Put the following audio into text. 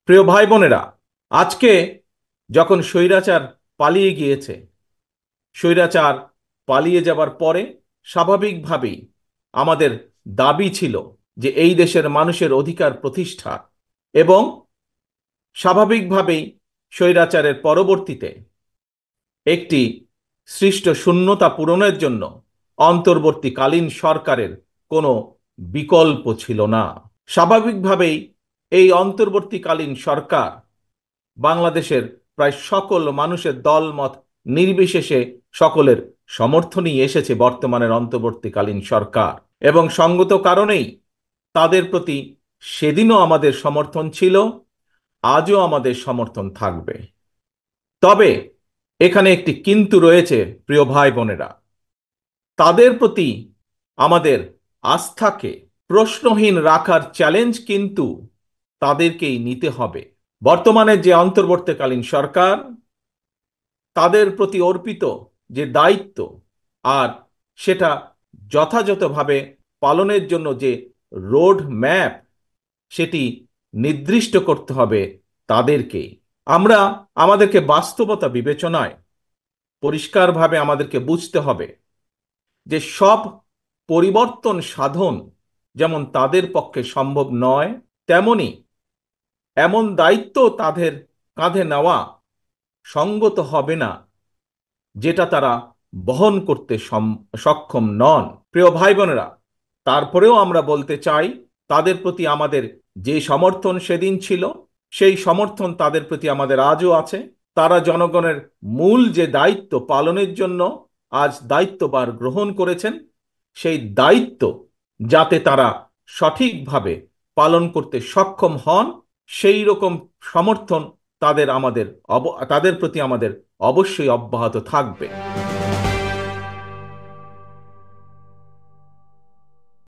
প্রিয় ভাই বোনেরা, আজকে যখন স্বৈরাচার পালিয়ে গিয়েছে, স্বৈরাচার পালিয়ে যাবার পরে স্বাভাবিকভাবেই আমাদের দাবি ছিল যে এই দেশের মানুষের অধিকার প্রতিষ্ঠা, এবং স্বাভাবিকভাবেই স্বৈরাচারের পরবর্তীতে একটি সৃষ্ট শূন্যতা পূরণের জন্য অন্তর্বর্তীকালীন সরকারের কোনো বিকল্প ছিল না। স্বাভাবিকভাবেই এই অন্তর্বর্তীকালীন সরকার বাংলাদেশের প্রায় সকল মানুষের দলমত নির্বিশেষে সকলের সমর্থনই এসেছে বর্তমানের অন্তর্বর্তীকালীন সরকার, এবং সঙ্গত কারণেই তাদের প্রতি সেদিনও আমাদের সমর্থন ছিল, আজও আমাদের সমর্থন থাকবে। তবে এখানে একটি কিন্তু রয়েছে প্রিয় ভাই বোনেরা, তাদের প্রতি আমাদের আস্থাকে প্রশ্নহীন রাখার চ্যালেঞ্জ কিন্তু তাদেরকেই নিতে হবে। বর্তমানে যে অন্তর্বর্তীকালীন সরকার, তাদের প্রতি অর্পিত যে দায়িত্ব, আর সেটা যথাযথভাবে পালনের জন্য যে রোড ম্যাপ, সেটি নির্দিষ্ট করতে হবে তাদেরকেই। আমরা আমাদেরকে বাস্তবতা বিবেচনায় পরিষ্কারভাবে আমাদেরকে বুঝতে হবে যে সব পরিবর্তন সাধন যেমন তাদের পক্ষে সম্ভব নয়, তেমনি এমন দায়িত্ব তাদের কাঁধে নেওয়া সঙ্গত হবে না যেটা তারা বহন করতে সক্ষম নন। প্রিয় ভাই বোনেরা, তারপরেও আমরা বলতে চাই, তাদের প্রতি আমাদের যে সমর্থন সেদিন ছিল, সেই সমর্থন তাদের প্রতি আমাদের আজও আছে। তারা জনগণের মূল যে দায়িত্ব পালনের জন্য আজ দায়িত্বভার গ্রহণ করেছেন, সেই দায়িত্ব যাতে তারা সঠিকভাবে পালন করতে সক্ষম হন, সেই রকম সমর্থন তাদের প্রতি আমাদের অবশ্যই অব্যাহত থাকবে।